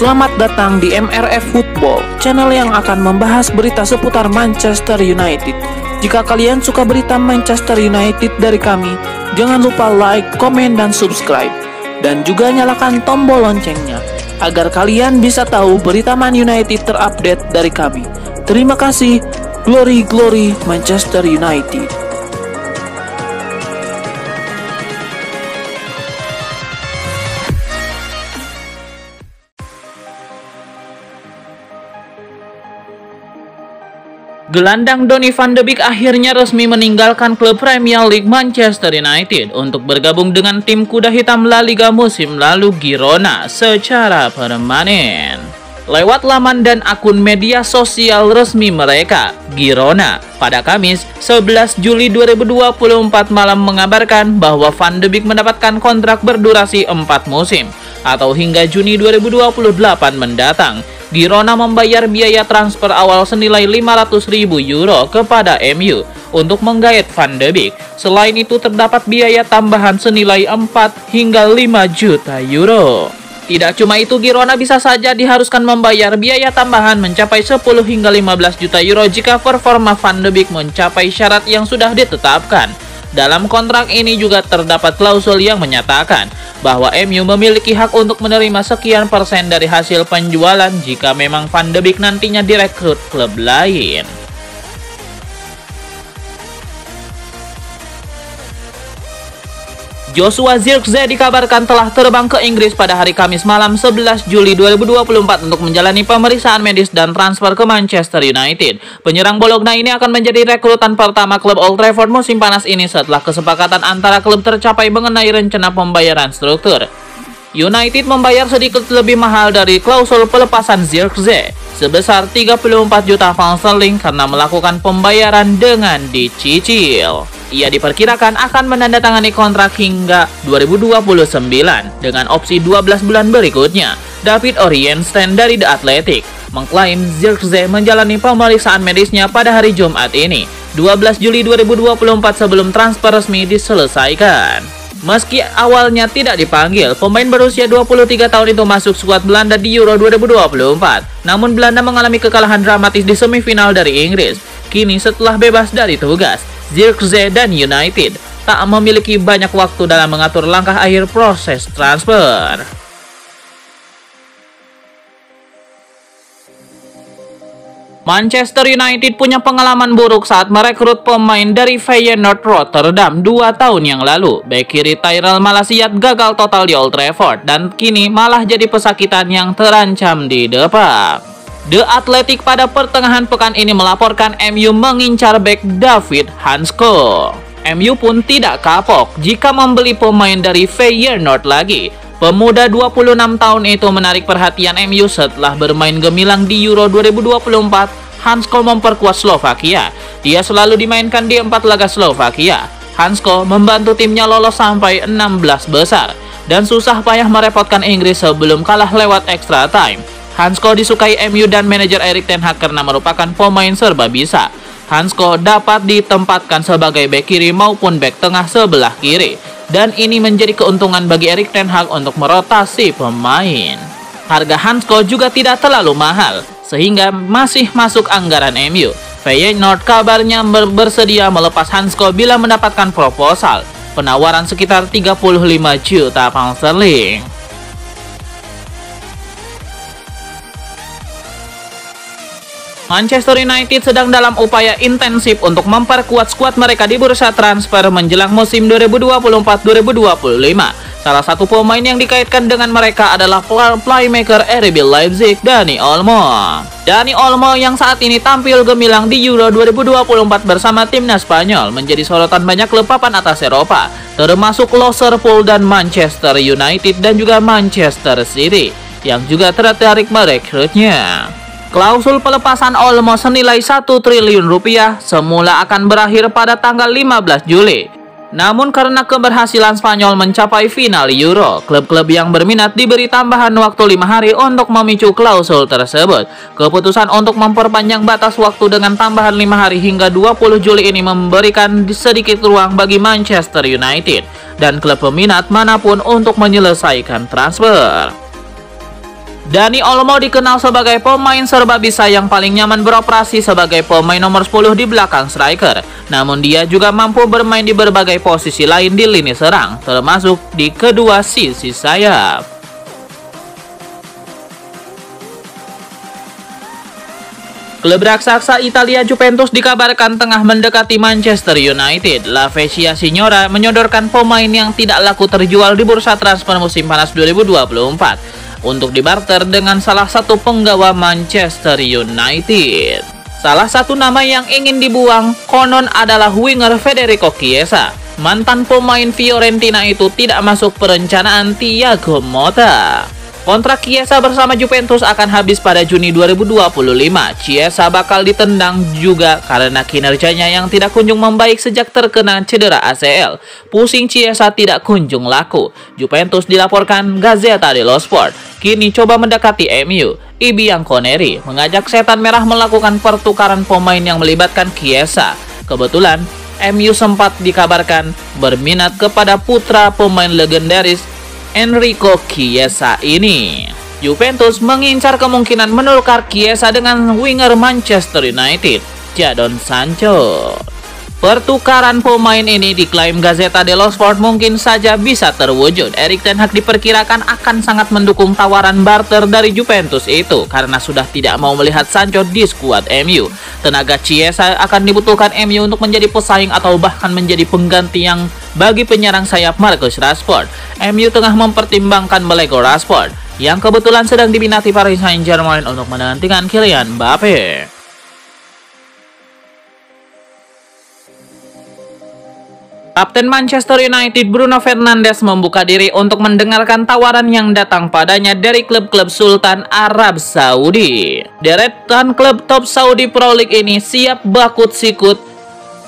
Selamat datang di MRF Football, channel yang akan membahas berita seputar Manchester United. Jika kalian suka berita Manchester United dari kami, jangan lupa like, komen, dan subscribe. Dan juga nyalakan tombol loncengnya, agar kalian bisa tahu berita Man United terupdate dari kami. Terima kasih, Glory Glory Manchester United. Gelandang Donny van de Beek akhirnya resmi meninggalkan klub Premier League Manchester United untuk bergabung dengan tim kuda hitam La Liga musim lalu Girona secara permanen. Lewat laman dan akun media sosial resmi mereka, Girona pada Kamis 11 Juli 2024 malam mengabarkan bahwa Van de Beek mendapatkan kontrak berdurasi 4 musim atau hingga Juni 2028 mendatang. Girona membayar biaya transfer awal senilai 500.000 euro kepada MU untuk menggait Van de Beek. Selain itu terdapat biaya tambahan senilai 4 hingga 5 juta euro. Tidak cuma itu, Girona bisa saja diharuskan membayar biaya tambahan mencapai 10 hingga 15 juta euro jika performa Van de Beek mencapai syarat yang sudah ditetapkan. Dalam kontrak ini juga terdapat klausul yang menyatakan bahwa MU memiliki hak untuk menerima sekian persen dari hasil penjualan jika memang Van de Beek nantinya direkrut klub lain. Joshua Zirkzee dikabarkan telah terbang ke Inggris pada hari Kamis malam 11 Juli 2024 untuk menjalani pemeriksaan medis dan transfer ke Manchester United. Penyerang Bologna ini akan menjadi rekrutan pertama klub Old Trafford musim panas ini setelah kesepakatan antara klub tercapai mengenai rencana pembayaran struktur. United membayar sedikit lebih mahal dari klausul pelepasan Zirkzee sebesar 34 juta pound sterling karena melakukan pembayaran dengan dicicil. Ia diperkirakan akan menandatangani kontrak hingga 2029 dengan opsi 12 bulan berikutnya. David Orienstein dari The Athletic mengklaim Zirkzee menjalani pemeriksaan medisnya pada hari Jumat ini, 12 Juli 2024 sebelum transfer resmi diselesaikan. Meski awalnya tidak dipanggil, pemain berusia 23 tahun itu masuk skuad Belanda di Euro 2024. Namun Belanda mengalami kekalahan dramatis di semifinal dari Inggris. Kini setelah bebas dari tugas, Zirkzee dan United tak memiliki banyak waktu dalam mengatur langkah akhir proses transfer. Manchester United punya pengalaman buruk saat merekrut pemain dari Feyenoord Rotterdam 2 tahun yang lalu. Bek kiri Tyrell Malaciat gagal total di Old Trafford dan kini malah jadi pesakitan yang terancam di depan. The Athletic pada pertengahan pekan ini melaporkan MU mengincar bek David Hansko. MU pun tidak kapok jika membeli pemain dari Feyenoord lagi. Pemuda 26 tahun itu menarik perhatian MU setelah bermain gemilang di Euro 2024. Hansko memperkuat Slovakia. Dia selalu dimainkan di 4 laga Slovakia. Hansko membantu timnya lolos sampai 16 besar dan susah payah merepotkan Inggris sebelum kalah lewat extra time. Hansko disukai MU dan manajer Erik ten Hag karena merupakan pemain serba bisa. Hansko dapat ditempatkan sebagai bek kiri maupun bek tengah sebelah kiri. Dan ini menjadi keuntungan bagi Erik ten Hag untuk merotasi pemain. Harga Hansko juga tidak terlalu mahal, sehingga masih masuk anggaran MU. Feyenoord kabarnya bersedia melepas Hansko bila mendapatkan proposal penawaran sekitar 35 juta pound sterling. Manchester United sedang dalam upaya intensif untuk memperkuat skuad mereka di bursa transfer menjelang musim 2024-2025. Salah satu pemain yang dikaitkan dengan mereka adalah playmaker RB Leipzig, Dani Olmo. Dani Olmo yang saat ini tampil gemilang di Euro 2024 bersama timnas Spanyol menjadi sorotan banyak klub papan atas Eropa, termasuk Liverpool dan Manchester United dan juga Manchester City, yang juga tertarik merekrutnya. Klausul pelepasan Olmo senilai 1 triliun rupiah semula akan berakhir pada tanggal 15 Juli. Namun karena keberhasilan Spanyol mencapai final Euro, klub-klub yang berminat diberi tambahan waktu 5 hari untuk memicu klausul tersebut. Keputusan untuk memperpanjang batas waktu dengan tambahan 5 hari hingga 20 Juli ini memberikan sedikit ruang bagi Manchester United dan klub peminat manapun untuk menyelesaikan transfer. Dani Olmo dikenal sebagai pemain serba bisa yang paling nyaman beroperasi sebagai pemain nomor 10 di belakang striker. Namun dia juga mampu bermain di berbagai posisi lain di lini serang, termasuk di kedua sisi sayap. Klub raksasa Italia Juventus dikabarkan tengah mendekati Manchester United. La Vecchia Signora menyodorkan pemain yang tidak laku terjual di bursa transfer musim panas 2024 untuk dibarter dengan salah satu penggawa Manchester United. Salah satu nama yang ingin dibuang konon adalah winger Federico Chiesa. Mantan pemain Fiorentina itu tidak masuk perencanaan Thiago Motta. Kontrak Chiesa bersama Juventus akan habis pada Juni 2025. Chiesa bakal ditendang juga karena kinerjanya yang tidak kunjung membaik sejak terkena cedera ACL. Pusing Chiesa tidak kunjung laku. Juventus dilaporkan Gazzetta dello Sport kini coba mendekati MU. I Bianconeri mengajak Setan Merah melakukan pertukaran pemain yang melibatkan Chiesa. Kebetulan MU sempat dikabarkan berminat kepada putra pemain legendaris Enrico Chiesa ini. Juventus mengincar kemungkinan menukar Chiesa dengan winger Manchester United, Jadon Sancho. Pertukaran pemain ini diklaim Gazzetta dello Sport mungkin saja bisa terwujud. Erik ten Hag diperkirakan akan sangat mendukung tawaran barter dari Juventus itu karena sudah tidak mau melihat Sancho di skuad MU. Tenaga Chiesa akan dibutuhkan MU untuk menjadi pesaing atau bahkan menjadi pengganti yang bagi penyerang sayap Marcus Rashford. MU tengah mempertimbangkan Melego Rashford yang kebetulan sedang diminati Paris Saint-Germain untuk menggantikan Kylian Mbappe. Kapten Manchester United Bruno Fernandes membuka diri untuk mendengarkan tawaran yang datang padanya dari klub-klub Sultan Arab Saudi. Deretan klub top Saudi Pro League ini siap bakut sikut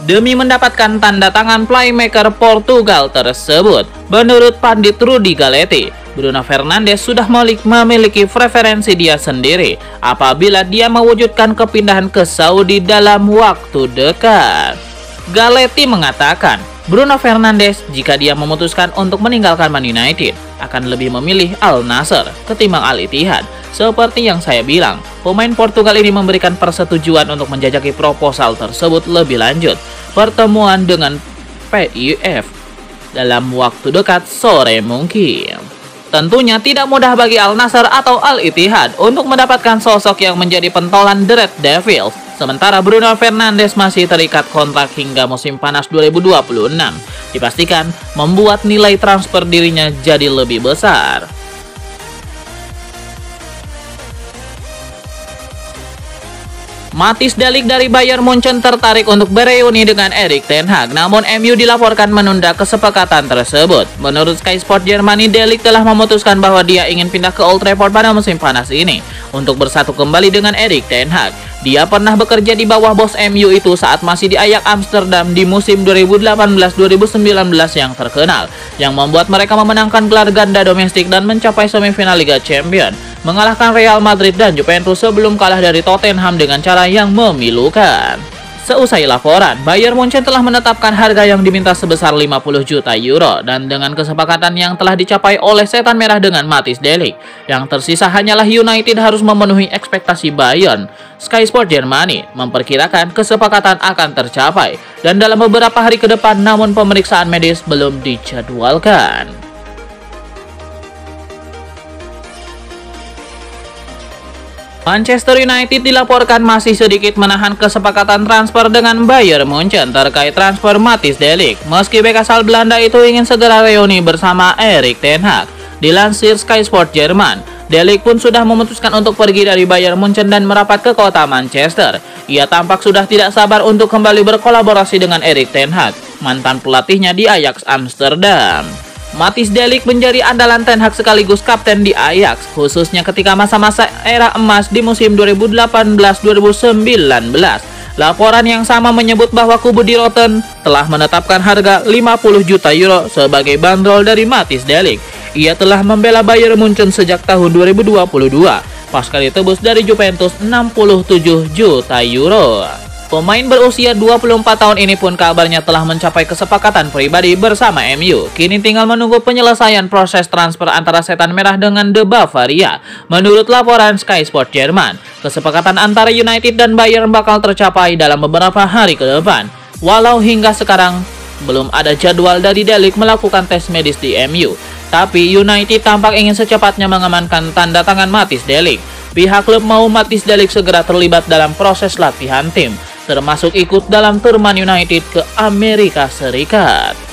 demi mendapatkan tanda tangan playmaker Portugal tersebut. Menurut pandit Rudy Galetti, Bruno Fernandes sudah memiliki preferensi dia sendiri apabila dia mewujudkan kepindahan ke Saudi dalam waktu dekat. Galetti mengatakan, Bruno Fernandes jika dia memutuskan untuk meninggalkan Man United akan lebih memilih Al Nassr ketimbang Al Ittihad. Seperti yang saya bilang, pemain Portugal ini memberikan persetujuan untuk menjajaki proposal tersebut lebih lanjut. Pertemuan dengan PIF dalam waktu dekat sore mungkin. Tentunya tidak mudah bagi Al Nassr atau Al Ittihad untuk mendapatkan sosok yang menjadi pentolan The Red Devils. Sementara Bruno Fernandes masih terikat kontrak hingga musim panas 2026. Dipastikan membuat nilai transfer dirinya jadi lebih besar. Matthijs de Ligt dari Bayern Munchen tertarik untuk bereuni dengan Erik ten Hag, namun MU dilaporkan menunda kesepakatan tersebut. Menurut Sky Sport Germany, de Ligt telah memutuskan bahwa dia ingin pindah ke Old Trafford pada musim panas ini untuk bersatu kembali dengan Erik ten Hag. Dia pernah bekerja di bawah bos MU itu saat masih di Ajax Amsterdam di musim 2018-2019 yang terkenal, yang membuat mereka memenangkan gelar ganda domestik dan mencapai semifinal Liga Champions, mengalahkan Real Madrid dan Juventus sebelum kalah dari Tottenham dengan cara yang memilukan. Seusai laporan, Bayern Munchen telah menetapkan harga yang diminta sebesar 50 juta euro dan dengan kesepakatan yang telah dicapai oleh Setan Merah dengan Matthijs de Ligt, yang tersisa hanyalah United harus memenuhi ekspektasi Bayern. Sky Sport Germany memperkirakan kesepakatan akan tercapai dan dalam beberapa hari ke depan, namun pemeriksaan medis belum dijadwalkan. Manchester United dilaporkan masih sedikit menahan kesepakatan transfer dengan Bayern Munchen terkait transfer Matthijs de Ligt. Meski bek asal Belanda itu ingin segera reuni bersama Erik ten Hag. Dilansir Sky Sport Jerman, de Ligt pun sudah memutuskan untuk pergi dari Bayern Munchen dan merapat ke kota Manchester. Ia tampak sudah tidak sabar untuk kembali berkolaborasi dengan Erik ten Hag, mantan pelatihnya di Ajax Amsterdam. Matthijs de Ligt menjadi andalan ten Hag sekaligus kapten di Ajax, khususnya ketika masa-masa era emas di musim 2018-2019. Laporan yang sama menyebut bahwa kubu di Rotten telah menetapkan harga 50 juta euro sebagai bandrol dari Matthijs de Ligt. Ia telah membela Bayern Munchen sejak tahun 2022, pasca ditebus dari Juventus 67 juta euro. Pemain berusia 24 tahun ini pun kabarnya telah mencapai kesepakatan pribadi bersama MU. Kini tinggal menunggu penyelesaian proses transfer antara Setan Merah dengan The Bavaria. Menurut laporan Sky Sport Jerman, kesepakatan antara United dan Bayern bakal tercapai dalam beberapa hari ke depan. Walau hingga sekarang belum ada jadwal dari De Ligt melakukan tes medis di MU, tapi United tampak ingin secepatnya mengamankan tanda tangan Matthijs De Ligt. Pihak klub mau Matthijs De Ligt segera terlibat dalam proses latihan tim, termasuk ikut dalam tur Man United ke Amerika Serikat.